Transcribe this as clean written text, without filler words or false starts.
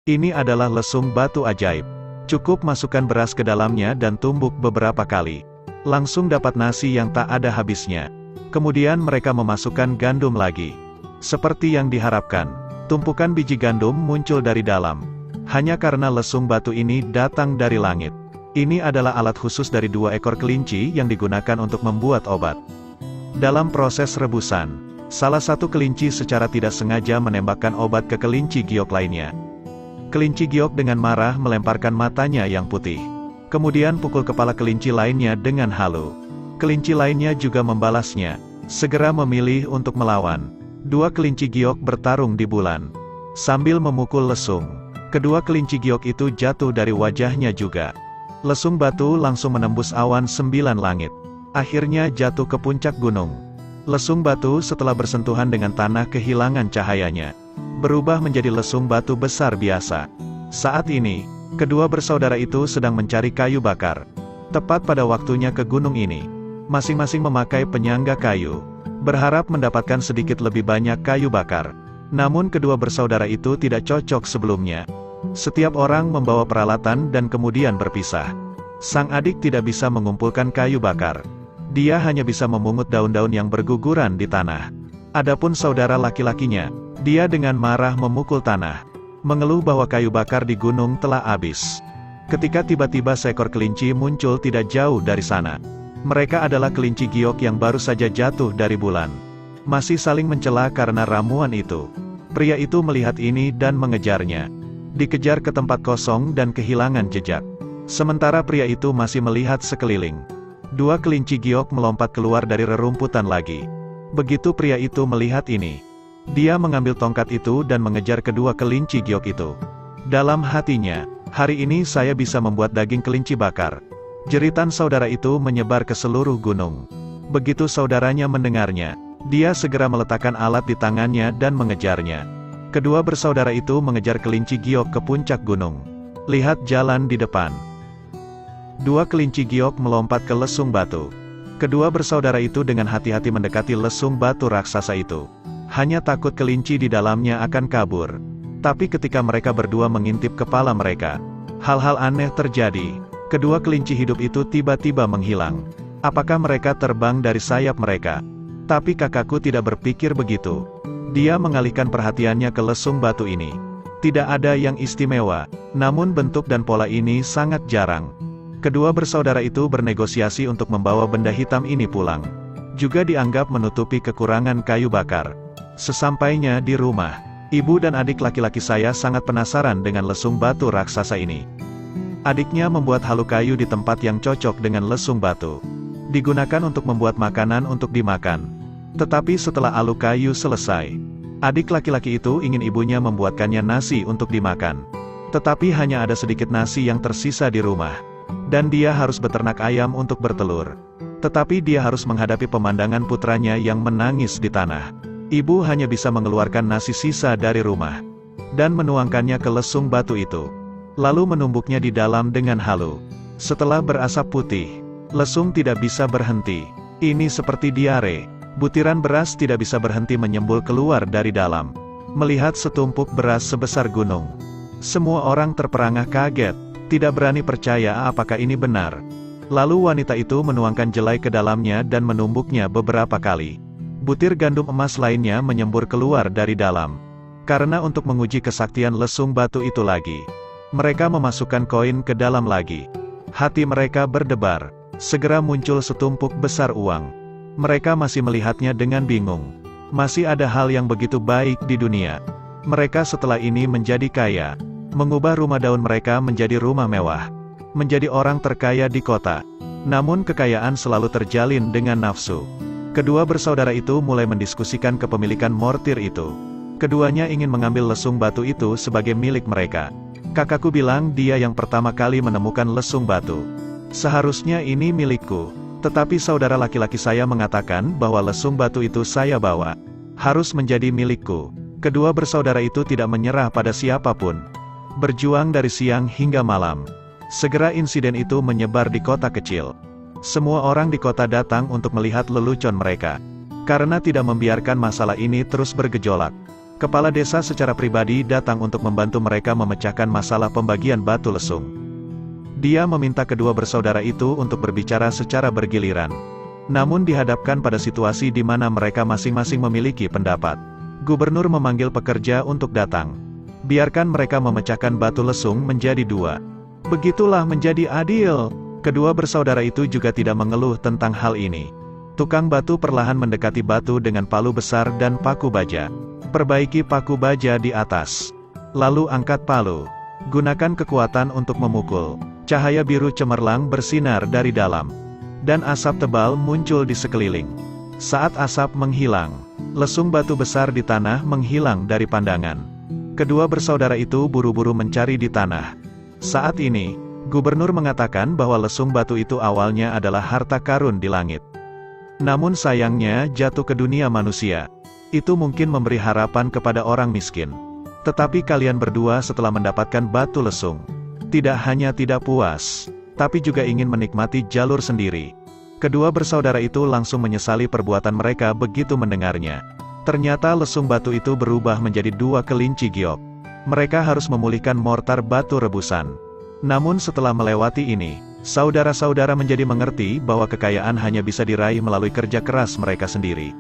Ini adalah lesung batu ajaib. Cukup masukkan beras ke dalamnya dan tumbuk beberapa kali. Langsung dapat nasi yang tak ada habisnya. Kemudian mereka memasukkan gandum lagi. Seperti yang diharapkan, tumpukan biji gandum muncul dari dalam. Hanya karena lesung batu ini datang dari langit. Ini adalah alat khusus dari 2 ekor kelinci yang digunakan untuk membuat obat. Dalam proses rebusan, salah satu kelinci secara tidak sengaja menembakkan obat ke kelinci giok lainnya. Kelinci giok dengan marah melemparkan matanya yang putih. Kemudian pukul kepala kelinci lainnya dengan halu. Kelinci lainnya juga membalasnya, segera memilih untuk melawan. 2 kelinci giok bertarung di bulan. Sambil memukul lesung, kedua kelinci giok itu jatuh dari wajahnya juga. Lesung batu langsung menembus awan 9 langit. Akhirnya jatuh ke puncak gunung. Lesung batu setelah bersentuhan dengan tanah kehilangan cahayanya. Berubah menjadi lesung batu besar biasa. Saat ini, kedua bersaudara itu sedang mencari kayu bakar. Tepat pada waktunya ke gunung ini. Masing-masing memakai penyangga kayu, berharap mendapatkan sedikit lebih banyak kayu bakar. Namun kedua bersaudara itu tidak cocok sebelumnya. Setiap orang membawa peralatan dan kemudian berpisah. Sang adik tidak bisa mengumpulkan kayu bakar. Dia hanya bisa memungut daun-daun yang berguguran di tanah. Adapun saudara laki-lakinya, dia dengan marah memukul tanah, mengeluh bahwa kayu bakar di gunung telah habis. Ketika tiba-tiba seekor kelinci muncul tidak jauh dari sana. Mereka adalah kelinci giok yang baru saja jatuh dari bulan. Masih saling mencela karena ramuan itu. Pria itu melihat ini dan mengejarnya. Dikejar ke tempat kosong dan kehilangan jejak. Sementara pria itu masih melihat sekeliling. 2 kelinci giok melompat keluar dari rerumputan lagi. Begitu pria itu melihat ini, dia mengambil tongkat itu dan mengejar kedua kelinci giok itu. Dalam hatinya, hari ini saya bisa membuat daging kelinci bakar. Jeritan saudara itu menyebar ke seluruh gunung. Begitu saudaranya mendengarnya, dia segera meletakkan alat di tangannya dan mengejarnya. Kedua bersaudara itu mengejar kelinci giok ke puncak gunung. Lihat jalan di depan. 2 kelinci giok melompat ke lesung batu. Kedua bersaudara itu dengan hati-hati mendekati lesung batu raksasa itu. Hanya takut kelinci di dalamnya akan kabur. Tapi ketika mereka berdua mengintip kepala mereka, hal-hal aneh terjadi. Kedua kelinci hidup itu tiba-tiba menghilang. Apakah mereka terbang dari sayap mereka? Tapi kakakku tidak berpikir begitu. Dia mengalihkan perhatiannya ke lesung batu ini. Tidak ada yang istimewa, namun bentuk dan pola ini sangat jarang. Kedua bersaudara itu bernegosiasi untuk membawa benda hitam ini pulang. Juga dianggap menutupi kekurangan kayu bakar. Sesampainya di rumah, ibu dan adik laki-laki saya sangat penasaran dengan lesung batu raksasa ini. Adiknya membuat halu kayu di tempat yang cocok dengan lesung batu. Digunakan untuk membuat makanan untuk dimakan. Tetapi setelah halu kayu selesai, adik laki-laki itu ingin ibunya membuatkannya nasi untuk dimakan. Tetapi hanya ada sedikit nasi yang tersisa di rumah. Dan dia harus beternak ayam untuk bertelur. Tetapi dia harus menghadapi pemandangan putranya yang menangis di tanah. Ibu hanya bisa mengeluarkan nasi sisa dari rumah. Dan menuangkannya ke lesung batu itu. Lalu menumbuknya di dalam dengan halu. Setelah berasap putih, lesung tidak bisa berhenti. Ini seperti diare. Butiran beras tidak bisa berhenti menyembul keluar dari dalam. Melihat setumpuk beras sebesar gunung. Semua orang terperangah kaget. Tidak berani percaya apakah ini benar. Lalu wanita itu menuangkan jelai ke dalamnya dan menumbuknya beberapa kali. Butir gandum emas lainnya menyembur keluar dari dalam. Karena untuk menguji kesaktian lesung batu itu lagi, mereka memasukkan koin ke dalam lagi. Hati mereka berdebar. Segera muncul setumpuk besar uang. Mereka masih melihatnya dengan bingung. Masih ada hal yang begitu baik di dunia. Mereka setelah ini menjadi kaya. Mengubah rumah daun mereka menjadi rumah mewah. Menjadi orang terkaya di kota. Namun kekayaan selalu terjalin dengan nafsu. Kedua bersaudara itu mulai mendiskusikan kepemilikan mortir itu. Keduanya ingin mengambil lesung batu itu sebagai milik mereka. Kakakku bilang dia yang pertama kali menemukan lesung batu. Seharusnya ini milikku. Tetapi saudara laki-laki saya mengatakan bahwa lesung batu itu saya bawa. Harus menjadi milikku. Kedua bersaudara itu tidak menyerah pada siapapun. Berjuang dari siang hingga malam. Segera insiden itu menyebar di kota kecil. Semua orang di kota datang untuk melihat lelucon mereka. Karena tidak membiarkan masalah ini terus bergejolak. Kepala desa secara pribadi datang untuk membantu mereka memecahkan masalah pembagian batu lesung. Dia meminta kedua bersaudara itu untuk berbicara secara bergiliran. Namun dihadapkan pada situasi di mana mereka masing-masing memiliki pendapat. Gubernur memanggil pekerja untuk datang. Biarkan mereka memecahkan batu lesung menjadi dua. Begitulah menjadi adil. Kedua bersaudara itu juga tidak mengeluh tentang hal ini. Tukang batu perlahan mendekati batu dengan palu besar dan paku baja. Perbaiki paku baja di atas. Lalu angkat palu. Gunakan kekuatan untuk memukul. Cahaya biru cemerlang bersinar dari dalam. Dan asap tebal muncul di sekeliling. Saat asap menghilang, lesung batu besar di tanah menghilang dari pandangan. Kedua bersaudara itu buru-buru mencari di tanah. Saat ini, gubernur mengatakan bahwa lesung batu itu awalnya adalah harta karun di langit. Namun sayangnya jatuh ke dunia manusia. Itu mungkin memberi harapan kepada orang miskin. Tetapi kalian berdua setelah mendapatkan batu lesung, tidak hanya tidak puas, tapi juga ingin menikmati jalur sendiri. Kedua bersaudara itu langsung menyesali perbuatan mereka begitu mendengarnya. Ternyata lesung batu itu berubah menjadi dua kelinci giok. Mereka harus memulihkan mortar batu rebusan. Namun setelah melewati ini, saudara-saudara menjadi mengerti bahwa kekayaan hanya bisa diraih melalui kerja keras mereka sendiri.